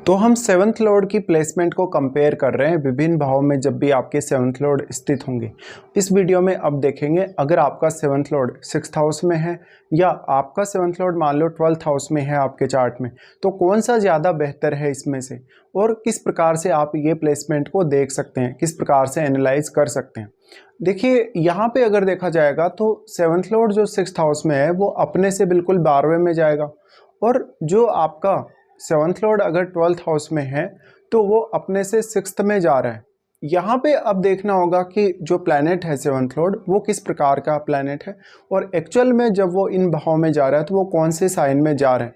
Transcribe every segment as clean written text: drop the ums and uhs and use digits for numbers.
तो हम seventh Lord की प्लेसमेंट को कंपेयर कर रहे हैं विभिन्न भावों में जब भी आपके सेवंथ लॉर्ड स्थित होंगे। इस वीडियो में अब देखेंगे अगर आपका सेवंथ लॉर्ड सिक्स्थ हाउस में है या आपका सेवंथ लॉर्ड मान लो ट्वेल्थ हाउस में है आपके चार्ट में, तो कौन सा ज़्यादा बेहतर है इसमें से और किस प्रकार से आप ये प्लेसमेंट को देख सकते हैं, किस प्रकार से एनालाइज कर सकते हैं। देखिए यहाँ पे अगर देखा जाएगा तो सेवंथ लॉर्ड जो सिक्स्थ हाउस में है वो अपने से बिल्कुल 12वें में जाएगा और जो आपका सेवंथ लॉर्ड अगर ट्वेल्थ हाउस में है तो वो अपने से सिक्स्थ में जा रहा है। यहाँ पे अब देखना होगा कि जो प्लैनेट है सेवंथ लॉर्ड वो किस प्रकार का प्लैनेट है और एक्चुअल में जब वो इन भाव में जा रहा है तो वो कौन से साइन में जा रहे हैं।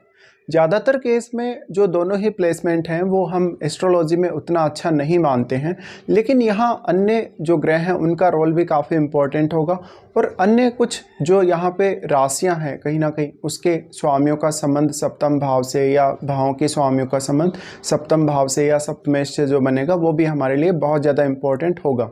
ज़्यादातर केस में जो दोनों ही प्लेसमेंट हैं वो हम एस्ट्रोलॉजी में उतना अच्छा नहीं मानते हैं, लेकिन यहाँ अन्य जो ग्रह हैं उनका रोल भी काफ़ी इम्पोर्टेंट होगा और अन्य कुछ जो यहाँ पे राशियाँ हैं कहीं ना कहीं उसके स्वामियों का संबंध सप्तम भाव से या भावों के स्वामियों का संबंध सप्तम भाव से या सप्तमेश से जो बनेगा वो भी हमारे लिए बहुत ज़्यादा इम्पोर्टेंट होगा।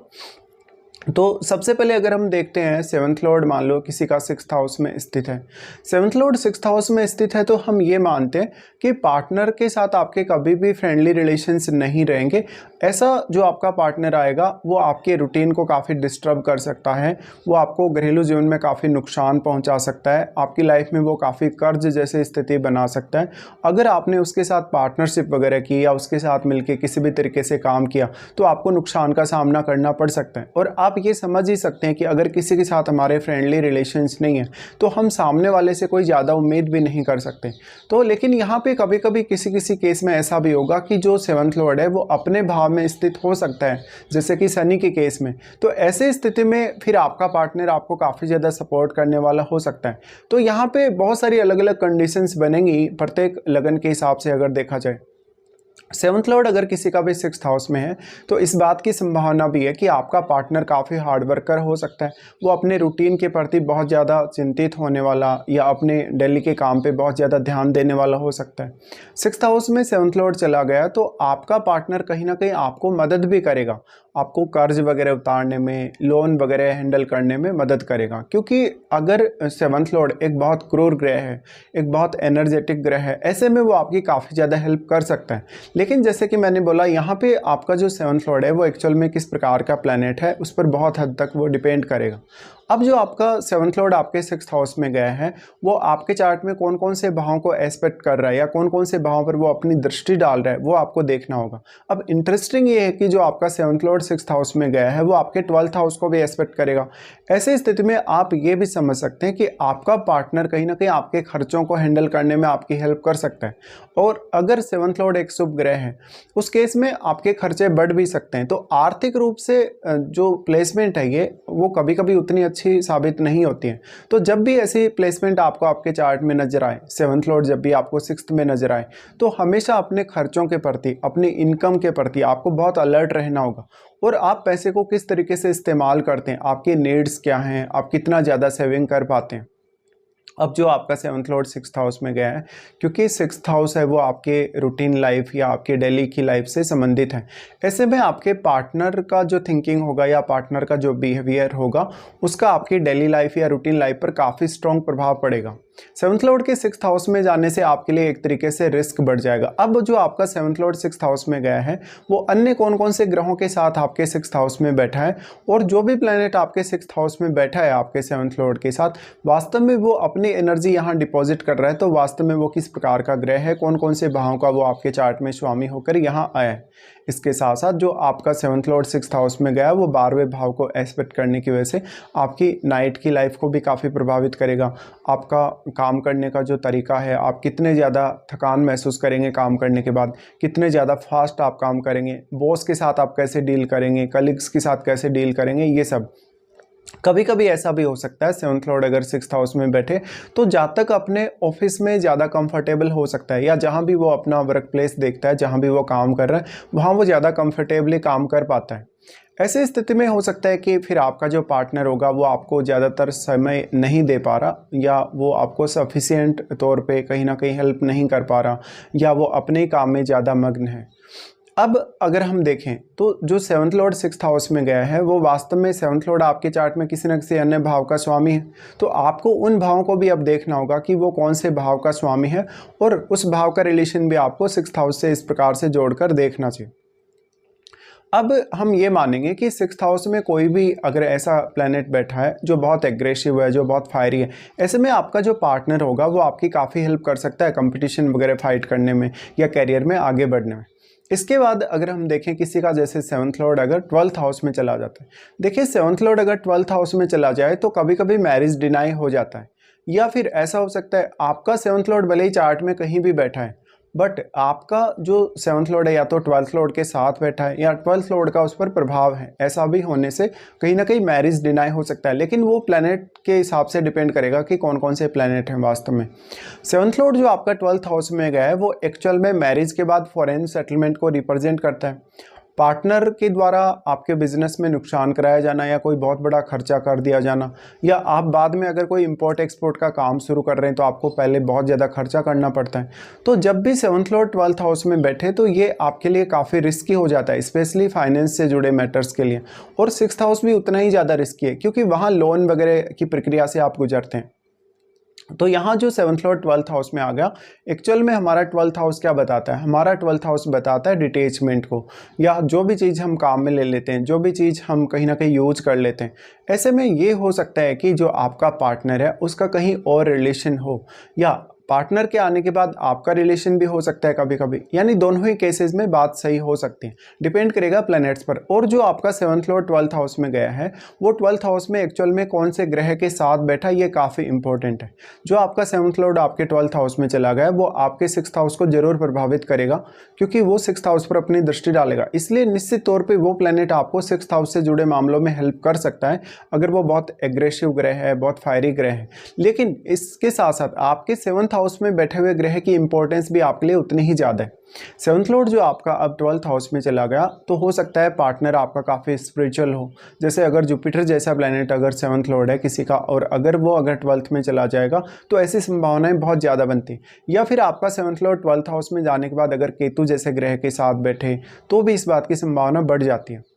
तो सबसे पहले अगर हम देखते हैं सेवंथ लॉर्ड मान लो किसी का सिक्स्थ हाउस में स्थित है, सेवंथ लॉर्ड सिक्स्थ हाउस में स्थित है तो हम ये मानते हैं कि पार्टनर के साथ आपके कभी भी फ्रेंडली रिलेशंस नहीं रहेंगे। ऐसा जो आपका पार्टनर आएगा वो आपके रूटीन को काफ़ी डिस्टर्ब कर सकता है, वो आपको घरेलू जीवन में काफ़ी नुकसान पहुंचा सकता है, आपकी लाइफ में वो काफ़ी कर्ज जैसी स्थिति बना सकता है। अगर आपने उसके साथ पार्टनरशिप वगैरह की या उसके साथ मिलकर किसी भी तरीके से काम किया तो आपको नुकसान का सामना करना पड़ सकता है। और आप ये समझ ही सकते हैं कि अगर किसी के साथ हमारे फ्रेंडली रिलेशंस नहीं है तो हम सामने वाले से कोई ज़्यादा उम्मीद भी नहीं कर सकते। तो लेकिन यहाँ पे कभी कभी किसी केस में ऐसा भी होगा कि जो सेवंथ लॉर्ड है वो अपने भाव में स्थित हो सकता है, जैसे कि शनि के केस में। तो ऐसे स्थिति में फिर आपका पार्टनर आपको काफ़ी ज़्यादा सपोर्ट करने वाला हो सकता है। तो यहाँ पे बहुत सारी अलग अलग कंडीशंस बनेंगी प्रत्येक लगन के हिसाब से। अगर देखा जाए सेवंथ लॉर्ड अगर किसी का भी सिक्स्थ हाउस में है तो इस बात की संभावना भी है कि आपका पार्टनर काफ़ी हार्ड वर्कर हो सकता है, वो अपने रूटीन के प्रति बहुत ज़्यादा चिंतित होने वाला या अपने डेली के काम पे बहुत ज़्यादा ध्यान देने वाला हो सकता है। सिक्स्थ हाउस में सेवंथ लॉर्ड चला गया तो आपका पार्टनर कहीं ना कहीं आपको मदद भी करेगा, आपको कर्ज वगैरह उतारने में, लोन वगैरह हैंडल करने में मदद करेगा। क्योंकि अगर सेवंथ लॉर्ड एक बहुत क्रूर ग्रह है, एक बहुत एनर्जेटिक ग्रह है, ऐसे में वो आपकी काफ़ी ज़्यादा हेल्प कर सकता है। लेकिन जैसे कि मैंने बोला यहाँ पे आपका जो सेवंथ लॉर्ड है वो एक्चुअल में किस प्रकार का प्लैनेट है उस पर बहुत हद तक वो डिपेंड करेगा। अब जो आपका सेवंथ लॉर्ड आपके सिक्स्थ हाउस में गया है वो आपके चार्ट में कौन कौन से भावों को एस्पेक्ट कर रहा है या कौन कौन से भावों पर वो अपनी दृष्टि डाल रहा है वो आपको देखना होगा। अब इंटरेस्टिंग ये है कि जो आपका सेवंथ लॉर्ड सिक्स्थ हाउस में गया है वो आपके ट्वेल्थ हाउस को भी एस्पेक्ट करेगा। ऐसे स्थिति में आप ये भी समझ सकते हैं कि आपका पार्टनर कहीं ना कहीं आपके खर्चों को हैंडल करने में आपकी हेल्प कर सकता है। और अगर सेवंथ लॉर्ड एक शुभ ग्रह है उस केस में आपके खर्चे बढ़ भी सकते हैं। तो आर्थिक रूप से जो प्लेसमेंट है ये वो कभी कभी उतनी अच्छी साबित नहीं होती है। तो जब भी ऐसी प्लेसमेंट आपको आपके चार्ट में नजर आए, सेवंथ लॉर्ड जब भी आपको सिक्स्थ में नजर आए, तो हमेशा अपने खर्चों के प्रति, अपनी इनकम के प्रति आपको बहुत अलर्ट रहना होगा। और आप पैसे को किस तरीके से इस्तेमाल करते हैं, आपके नीड्स क्या हैं, आप कितना ज़्यादा सेविंग कर पाते हैं। अब जो आपका सेवंथ लॉर्ड सिक्स्थ हाउस में गया है, क्योंकि सिक्स्थ हाउस है वो आपके रूटीन लाइफ या आपके डेली की लाइफ से संबंधित है, ऐसे में आपके पार्टनर का जो थिंकिंग होगा या पार्टनर का जो बिहेवियर होगा उसका आपकी डेली लाइफ या रूटीन लाइफ पर काफ़ी स्ट्रॉन्ग प्रभाव पड़ेगा। सेवंथ लॉर्ड के सिक्स्थ हाउस में जाने से आपके लिए एक तरीके से रिस्क बढ़ जाएगा। अब जो आपका सेवंथ लॉर्ड सिक्स्थ हाउस में गया है वो अन्य कौन कौन से ग्रहों के साथ आपके सिक्स्थ हाउस में बैठा है और जो भी प्लैनेट आपके सिक्स्थ हाउस में बैठा है आपके सेवंथ लॉर्ड के साथ, वास्तव में वो अपनी एनर्जी यहाँ डिपॉजिट कर रहा है। तो वास्तव में वो किस प्रकार का ग्रह है, कौन कौन से भावों का वो आपके चार्ट में स्वामी होकर यहाँ आया है। इसके साथ साथ जो आपका सेवंथ लॉर्ड सिक्स्थ हाउस में गया वो 12वें भाव को एस्पेक्ट करने की वजह से आपकी नाइट की लाइफ को भी काफ़ी प्रभावित करेगा। आपका काम करने का जो तरीका है, आप कितने ज़्यादा थकान महसूस करेंगे काम करने के बाद, कितने ज़्यादा फास्ट आप काम करेंगे, बॉस के साथ आप कैसे डील करेंगे, कलीग्स के साथ कैसे डील करेंगे, ये सब। कभी कभी ऐसा भी हो सकता है सेवंथ लॉर्ड अगर सिक्स्थ हाउस में बैठे तो जहाँ तक अपने ऑफिस में ज़्यादा कंफर्टेबल हो सकता है या जहाँ भी वो अपना वर्क प्लेस देखता है, जहाँ भी वो काम कर रहा है वहाँ वो ज़्यादा कंफर्टेबली काम कर पाता है। ऐसे स्थिति में हो सकता है कि फिर आपका जो पार्टनर होगा वो आपको ज़्यादातर समय नहीं दे पा रहा या वो आपको सफिशिएंट तौर पे कहीं ना कहीं हेल्प नहीं कर पा रहा या वो अपने काम में ज़्यादा मग्न है। अब अगर हम देखें तो जो सेवंथ लॉर्ड सिक्स्थ हाउस में गया है वो वास्तव में सेवंथ लॉर्ड आपके चार्ट में किसी न किसी अन्य भाव का स्वामी है। तो आपको उन भावों को भी अब देखना होगा कि वो कौन से भाव का स्वामी है और उस भाव का रिलेशन भी आपको सिक्स्थ हाउस से इस प्रकार से जोड़कर देखना चाहिए। अब हम ये मानेंगे कि सिक्स्थ हाउस में कोई भी अगर ऐसा प्लैनेट बैठा है जो बहुत एग्रेसिव है, जो बहुत फायरी है, ऐसे में आपका जो पार्टनर होगा वो आपकी काफ़ी हेल्प कर सकता है कंपटीशन वगैरह फाइट करने में या कैरियर में आगे बढ़ने में। इसके बाद अगर हम देखें किसी का जैसे सेवंथ लॉर्ड अगर ट्वेल्थ हाउस में चला जाता है, देखिए सेवंथ लॉर्ड अगर ट्वेल्थ हाउस में चला जाए तो कभी कभी मैरिज डिनाई हो जाता है, या फिर ऐसा हो सकता है आपका सेवंथ लॉर्ड भले ही चार्ट में कहीं भी बैठा है बट आपका जो सेवंथ लॉर्ड है या तो ट्वेल्थ लॉर्ड के साथ बैठा है या ट्वेल्थ लॉर्ड का उस पर प्रभाव है, ऐसा भी होने से कहीं ना कहीं मैरिज डिनाई हो सकता है। लेकिन वो प्लैनेट के हिसाब से डिपेंड करेगा कि कौन कौन से प्लैनेट हैं वास्तव में। सेवंथ लॉर्ड जो आपका ट्वेल्थ हाउस में गया है वो एक्चुअल में मैरिज के बाद फॉरेन सेटलमेंट को रिप्रेजेंट करता है। पार्टनर के द्वारा आपके बिजनेस में नुकसान कराया जाना या कोई बहुत बड़ा खर्चा कर दिया जाना, या आप बाद में अगर कोई इंपोर्ट एक्सपोर्ट का काम शुरू कर रहे हैं तो आपको पहले बहुत ज़्यादा खर्चा करना पड़ता है। तो जब भी सेवंथ लॉर्ड ट्वेल्थ हाउस में बैठे तो ये आपके लिए काफ़ी रिस्की हो जाता है, स्पेशली फाइनेंस से जुड़े मैटर्स के लिए। और सिक्स्थ हाउस भी उतना ही ज़्यादा रिस्की है क्योंकि वहाँ लोन वगैरह की प्रक्रिया से आप गुजरते हैं। तो यहाँ जो सेवंथ लॉर्ड ट्वेल्थ हाउस में आ गया, एक्चुअल में हमारा ट्वेल्थ हाउस क्या बताता है? हमारा ट्वेल्थ हाउस बताता है डिटेचमेंट को, या जो भी चीज़ हम काम में ले लेते हैं, जो भी चीज़ हम कहीं ना कहीं यूज कर लेते हैं। ऐसे में ये हो सकता है कि जो आपका पार्टनर है उसका कहीं और रिलेशन हो, या पार्टनर के आने के बाद आपका रिलेशन भी हो सकता है कभी कभी, यानी दोनों ही केसेस में बात सही हो सकती है, डिपेंड करेगा प्लैनेट्स पर। और जो आपका सेवंथ लॉर्ड ट्वेल्थ हाउस में गया है वो ट्वेल्थ हाउस में एक्चुअल में कौन से ग्रह के साथ बैठा, ये काफ़ी इंपॉर्टेंट है। जो आपका सेवंथ लॉर्ड आपके ट्वेल्थ हाउस में चला गया वो आपके सिक्स्थ हाउस को जरूर प्रभावित करेगा, क्योंकि वो सिक्स्थ हाउस पर अपनी दृष्टि डालेगा। इसलिए निश्चित तौर पर वो प्लैनेट आपको सिक्स्थ हाउस से जुड़े मामलों में हेल्प कर सकता है अगर वो बहुत एग्रेसिव ग्रह है, बहुत फायरी ग्रह है। लेकिन इसके साथ साथ आपके सेवंथ हाउस में बैठे हुए ग्रह की इंपॉर्टेंस भी आपके लिए उतनी ही ज़्यादा है। सेवंथ लॉर्ड जो आपका अब ट्वेल्थ हाउस में चला गया तो हो सकता है पार्टनर आपका काफ़ी स्पिरिचुअल हो, जैसे अगर जुपिटर जैसा प्लैनेट अगर सेवंथ लॉर्ड है किसी का और अगर वो अगर ट्वेल्थ में चला जाएगा तो ऐसी संभावनाएं बहुत ज़्यादा बनती। या फिर आपका सेवंथ लॉर्ड ट्वेल्थ हाउस में जाने के बाद अगर केतु जैसे ग्रह के साथ बैठे तो भी इस बात की संभावना बढ़ जाती है।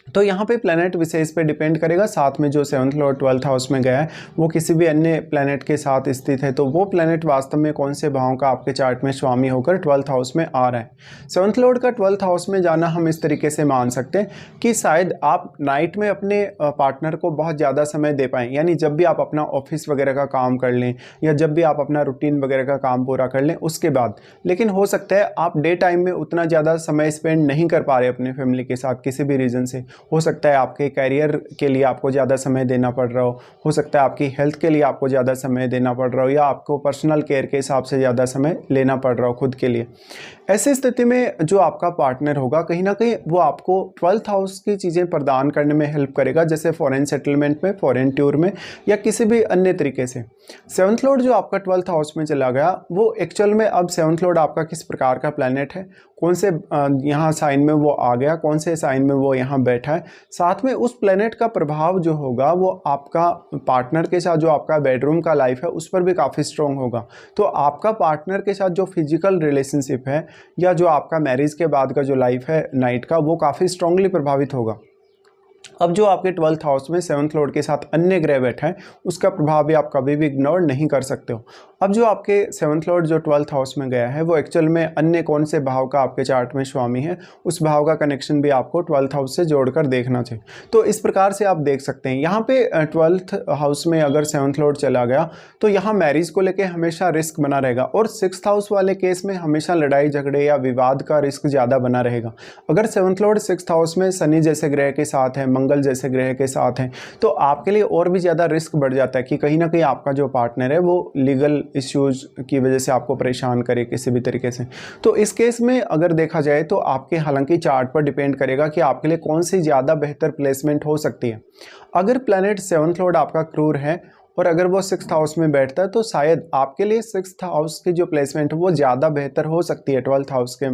तो यहाँ पे प्लैनेट विशेष पे डिपेंड करेगा। साथ में जो सेवंथ लॉर्ड ट्वेल्थ हाउस में गया है वो किसी भी अन्य प्लैनेट के साथ स्थित है तो वो प्लैनेट वास्तव में कौन से भावों का आपके चार्ट में स्वामी होकर ट्वेल्थ हाउस में आ रहा है। सेवंथ लॉर्ड का ट्वेल्थ हाउस में जाना हम इस तरीके से मान सकते हैं कि शायद आप नाइट में अपने पार्टनर को बहुत ज़्यादा समय दे पाएँ, यानी जब भी आप अपना ऑफिस वगैरह का काम कर लें या जब भी आप अपना रूटीन वगैरह का काम पूरा कर लें उसके बाद। लेकिन हो सकता है आप डे टाइम में उतना ज़्यादा समय स्पेंड नहीं कर पा रहे अपने फैमिली के साथ किसी भी रीज़न से। हो सकता है आपके कैरियर के लिए आपको ज़्यादा समय देना पड़ रहा हो सकता है आपकी हेल्थ के लिए आपको ज़्यादा समय देना पड़ रहा हो, या आपको पर्सनल केयर के हिसाब से ज़्यादा समय लेना पड़ रहा हो खुद के लिए। ऐसी स्थिति में जो आपका पार्टनर होगा कहीं ना कहीं वो आपको ट्वेल्थ हाउस की चीज़ें प्रदान करने में हेल्प करेगा, जैसे फॉरेन सेटलमेंट में, फॉरेन टूर में, या किसी भी अन्य तरीके से। सेवंथ लॉर्ड जो आपका ट्वेल्थ हाउस में चला गया वो एक्चुअल में अब सेवंथ लॉर्ड आपका किस प्रकार का प्लैनेट है, कौन से यहाँ साइन में वो आ गया, कौन से साइन में वो यहाँ बैठा है, साथ में उस प्लैनेट का प्रभाव जो होगा वो आपका पार्टनर के साथ जो आपका बेडरूम का लाइफ है उस पर भी काफ़ी स्ट्रॉन्ग होगा। तो आपका पार्टनर के साथ जो फिजिकल रिलेशनशिप है या जो आपका मैरिज के बाद का जो लाइफ है नाइट का, वो काफ़ी स्ट्रांगली प्रभावित होगा। अब जो आपके ट्वेल्थ हाउस में सेवंथ लॉर्ड के साथ अन्य ग्रह बैठा है उसका प्रभाव भी आप कभी भी इग्नोर नहीं कर सकते हो। अब जो आपके सेवंथ लॉर्ड जो ट्वेल्थ हाउस में गया है वो एक्चुअल में अन्य कौन से भाव का आपके चार्ट में स्वामी है, उस भाव का कनेक्शन भी आपको ट्वेल्थ हाउस से जोड़कर देखना चाहिए। तो इस प्रकार से आप देख सकते हैं यहाँ पे ट्वेल्थ हाउस में अगर सेवंथ लॉर्ड चला गया तो यहाँ मैरिज को लेकर हमेशा रिस्क बना रहेगा, और सिक्स्थ हाउस वाले केस में हमेशा लड़ाई झगड़े या विवाद का रिस्क ज़्यादा बना रहेगा। अगर सेवंथ लॉर्ड सिक्स्थ हाउस में शनि जैसे ग्रह के साथ है, मंगल जैसे ग्रह के साथ हैं, तो आपके लिए और भी ज़्यादा रिस्क बढ़ जाता है कि कहीं ना कहीं आपका जो पार्टनर है वो लीगल इश्यूज की वजह से आपको परेशान करे किसी भी तरीके से। तो इस केस में अगर देखा जाए तो आपके हालांकि चार्ट पर डिपेंड करेगा कि आपके लिए कौन सी ज़्यादा बेहतर प्लेसमेंट हो सकती है। अगर प्लैनेट सेवंथ लॉर्ड आपका क्रूर है और अगर वो 6th हाउस में बैठता है तो शायद आपके लिए 6th हाउस की जो प्लेसमेंट है वो ज़्यादा बेहतर हो सकती है 12th हाउस के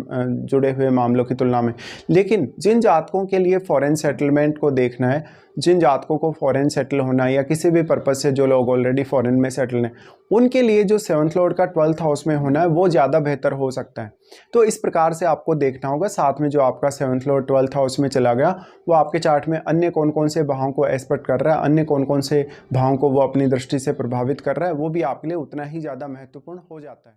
जुड़े हुए मामलों की तुलना में। लेकिन जिन जातकों के लिए फॉरेन सेटलमेंट को देखना है, जिन जातकों को फॉरेन सेटल होना है या किसी भी पर्पज़ से जो लोग ऑलरेडी फॉरेन में सेटल हैं, उनके लिए जो 7th लॉर्ड का 12th हाउस में होना है वो ज़्यादा बेहतर हो सकता है। तो इस प्रकार से आपको देखना होगा। साथ में जो आपका 7th लॉर्ड 12th हाउस में चला गया वो आपके चार्ट में अन्य कौन कौन से भावों को एस्पेक्ट कर रहा है, अन्य कौन कौन से भावों को वो अपनी दृष्टि से प्रभावित कर रहा है, वो भी आपके लिए उतना ही ज़्यादा महत्वपूर्ण हो जाता है।